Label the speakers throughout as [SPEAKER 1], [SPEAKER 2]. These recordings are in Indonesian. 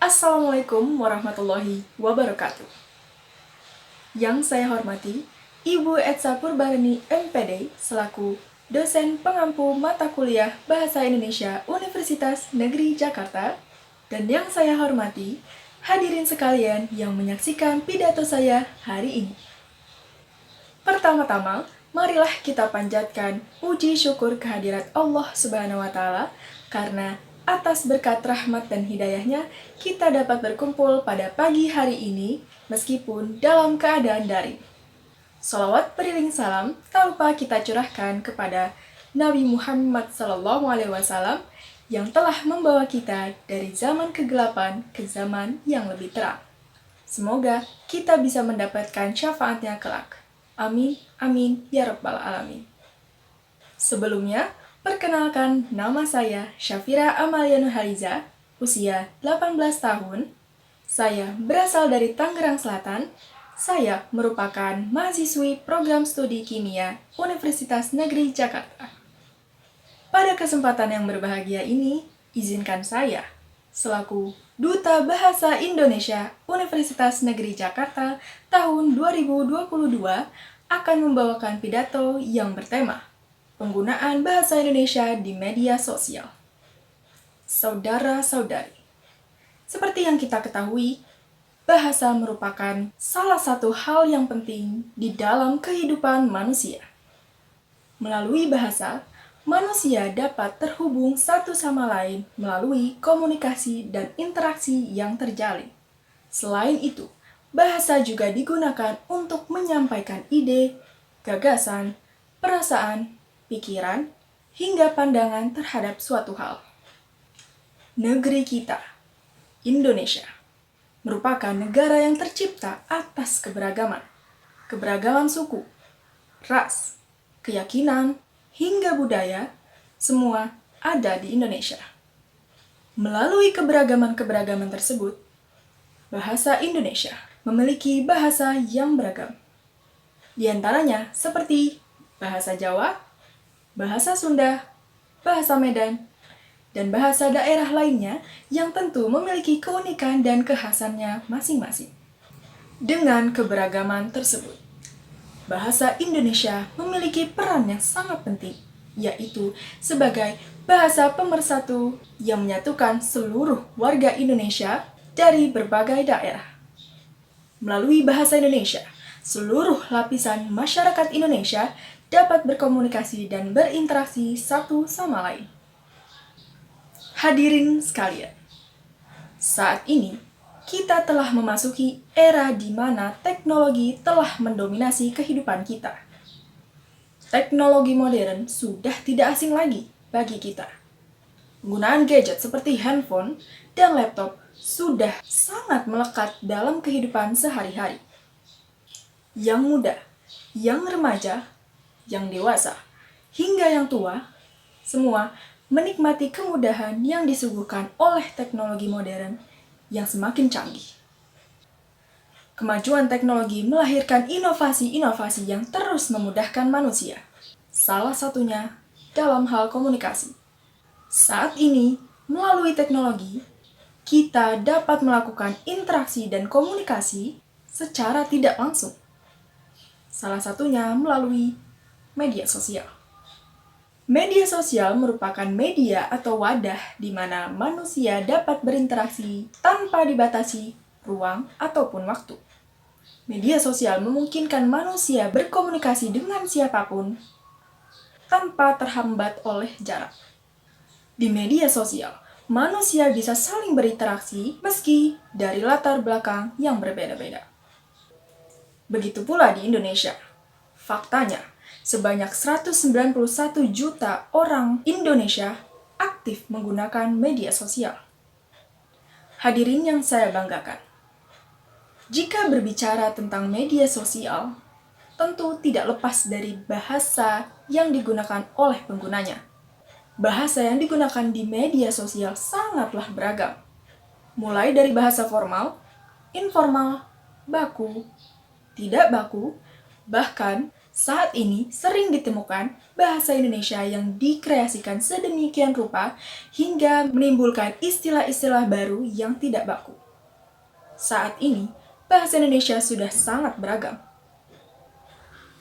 [SPEAKER 1] Assalamualaikum warahmatullahi wabarakatuh. Yang saya hormati, Ibu Etsa Purbareni MPD selaku dosen pengampu mata kuliah Bahasa Indonesia Universitas Negeri Jakarta, dan yang saya hormati, hadirin sekalian yang menyaksikan pidato saya hari ini. Pertama-tama, marilah kita panjatkan puji syukur kehadirat Allah Subhanahu wa Ta'ala, karena atas berkat rahmat dan hidayahnya, kita dapat berkumpul pada pagi hari ini meskipun dalam keadaan daring. Salawat beriring salam tak lupa kita curahkan kepada Nabi Muhammad SAW yang telah membawa kita dari zaman kegelapan ke zaman yang lebih terang. Semoga kita bisa mendapatkan syafaatnya kelak. Amin, amin, ya rabbal alamin. Sebelumnya, perkenalkan nama saya Syafira Amalia Nuhaliza, usia 18 tahun. Saya berasal dari Tangerang Selatan. Saya merupakan mahasiswi program studi kimia Universitas Negeri Jakarta. Pada kesempatan yang berbahagia ini, izinkan saya, selaku Duta Bahasa Indonesia Universitas Negeri Jakarta tahun 2022, akan membawakan pidato yang bertema penggunaan bahasa Indonesia di media sosial. Saudara-saudari, seperti yang kita ketahui, bahasa merupakan salah satu hal yang penting di dalam kehidupan manusia. Melalui bahasa, manusia dapat terhubung satu sama lain melalui komunikasi dan interaksi yang terjalin. Selain itu, bahasa juga digunakan untuk menyampaikan ide, gagasan, perasaan, pikiran, hingga pandangan terhadap suatu hal. Negeri kita, Indonesia, merupakan negara yang tercipta atas keberagaman. Keberagaman suku, ras, keyakinan, hingga budaya, semua ada di Indonesia. Melalui keberagaman-keberagaman tersebut, bahasa Indonesia memiliki bahasa yang beragam. Di antaranya seperti bahasa Jawa, bahasa Sunda, bahasa Medan, dan bahasa daerah lainnya yang tentu memiliki keunikan dan kekhasannya masing-masing. Dengan keberagaman tersebut, bahasa Indonesia memiliki peran yang sangat penting, yaitu sebagai bahasa pemersatu yang menyatukan seluruh warga Indonesia dari berbagai daerah. Melalui bahasa Indonesia, seluruh lapisan masyarakat Indonesia dapat berkomunikasi dan berinteraksi satu sama lain. Hadirin sekalian, saat ini kita telah memasuki era di mana teknologi telah mendominasi kehidupan kita. Teknologi modern sudah tidak asing lagi bagi kita. Penggunaan gadget seperti handphone dan laptop sudah sangat melekat dalam kehidupan sehari-hari. Yang muda, yang remaja, yang dewasa, hingga yang tua, semua menikmati kemudahan yang disuguhkan oleh teknologi modern yang semakin canggih. Kemajuan teknologi melahirkan inovasi-inovasi yang terus memudahkan manusia, salah satunya dalam hal komunikasi. Saat ini, melalui teknologi, kita dapat melakukan interaksi dan komunikasi secara tidak langsung. Salah satunya melalui media sosial. Media sosial merupakan media atau wadah di mana manusia dapat berinteraksi tanpa dibatasi ruang ataupun waktu. Media sosial memungkinkan manusia berkomunikasi dengan siapapun tanpa terhambat oleh jarak. Di media sosial, manusia bisa saling berinteraksi meski dari latar belakang yang berbeda-beda. Begitu pula di Indonesia. Faktanya, sebanyak 191 juta orang Indonesia aktif menggunakan media sosial. Hadirin yang saya banggakan, jika berbicara tentang media sosial, tentu tidak lepas dari bahasa yang digunakan oleh penggunanya. Bahasa yang digunakan di media sosial sangatlah beragam, mulai dari bahasa formal, informal, baku, tidak baku, bahkan Saat ini sering ditemukan bahasa Indonesia yang dikreasikan sedemikian rupa hingga menimbulkan istilah-istilah baru yang tidak baku. Saat ini, bahasa Indonesia sudah sangat beragam.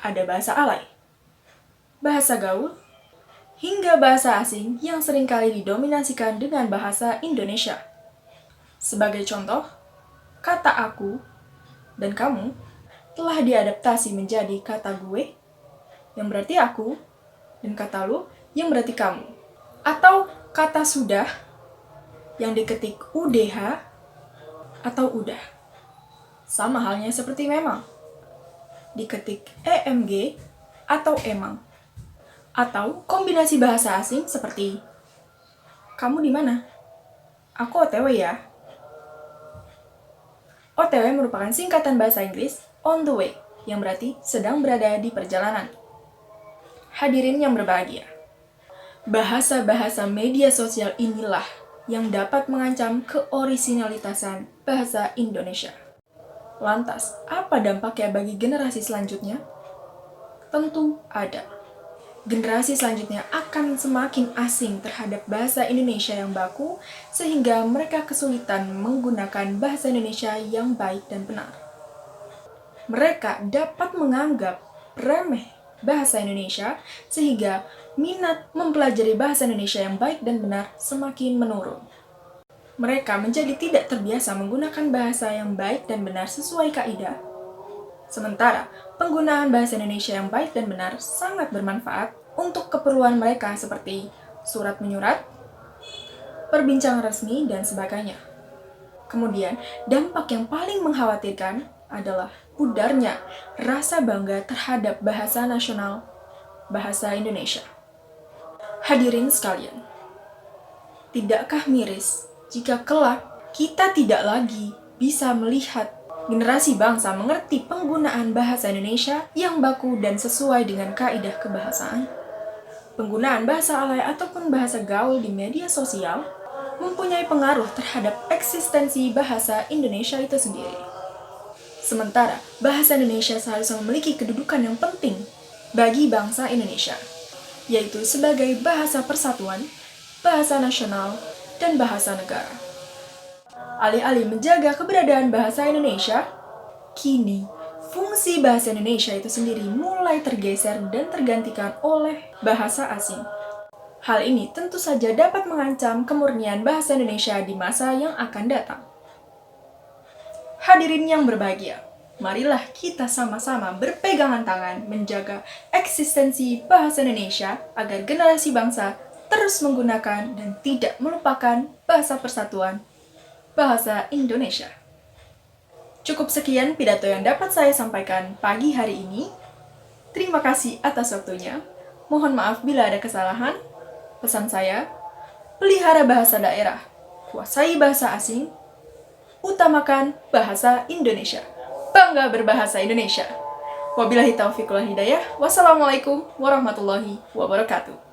[SPEAKER 1] Ada bahasa alay, bahasa gaul, hingga bahasa asing yang seringkali didominasikan dengan bahasa Indonesia. Sebagai contoh, kata aku dan kamu telah diadaptasi menjadi kata gue, yang berarti aku, dan kata lu, yang berarti kamu. Atau kata sudah, yang diketik UDH, atau udah. Sama halnya seperti memang. Diketik EMG, atau emang. Atau kombinasi bahasa asing seperti, kamu di mana? Aku OTW ya. OTW merupakan singkatan bahasa Inggris on the way, yang berarti sedang berada di perjalanan. Hadirin yang berbahagia, bahasa-bahasa media sosial inilah yang dapat mengancam keorisinalitasan bahasa Indonesia. Lantas, apa dampaknya bagi generasi selanjutnya? Tentu ada. Generasi selanjutnya akan semakin asing terhadap bahasa Indonesia yang baku, sehingga mereka kesulitan menggunakan bahasa Indonesia yang baik dan benar. Mereka dapat menganggap remeh bahasa Indonesia, sehingga minat mempelajari bahasa Indonesia yang baik dan benar semakin menurun. Mereka menjadi tidak terbiasa menggunakan bahasa yang baik dan benar sesuai kaidah. Sementara, penggunaan bahasa Indonesia yang baik dan benar sangat bermanfaat untuk keperluan mereka seperti surat menyurat, perbincangan resmi, dan sebagainya. Kemudian, dampak yang paling mengkhawatirkan adalah pudarnya rasa bangga terhadap bahasa nasional, bahasa Indonesia. Hadirin sekalian, tidakkah miris jika kelak kita tidak lagi bisa melihat generasi bangsa mengerti penggunaan bahasa Indonesia yang baku dan sesuai dengan kaidah kebahasaan? Penggunaan bahasa alay ataupun bahasa gaul di media sosial mempunyai pengaruh terhadap eksistensi bahasa Indonesia itu sendiri. Sementara, bahasa Indonesia seharusnya memiliki kedudukan yang penting bagi bangsa Indonesia, yaitu sebagai bahasa persatuan, bahasa nasional, dan bahasa negara. Alih-alih menjaga keberadaan bahasa Indonesia, kini fungsi bahasa Indonesia itu sendiri mulai tergeser dan tergantikan oleh bahasa asing. Hal ini tentu saja dapat mengancam kemurnian bahasa Indonesia di masa yang akan datang. Hadirin yang berbahagia, marilah kita sama-sama berpegangan tangan menjaga eksistensi bahasa Indonesia agar generasi bangsa terus menggunakan dan tidak melupakan bahasa persatuan, bahasa Indonesia. Cukup sekian pidato yang dapat saya sampaikan pagi hari ini. Terima kasih atas waktunya. Mohon maaf bila ada kesalahan. Pesan saya, pelihara bahasa daerah, kuasai bahasa asing, utamakan bahasa Indonesia. Bangga berbahasa Indonesia. Wabillahi taufiq wal hidayah. Wassalamualaikum warahmatullahi wabarakatuh.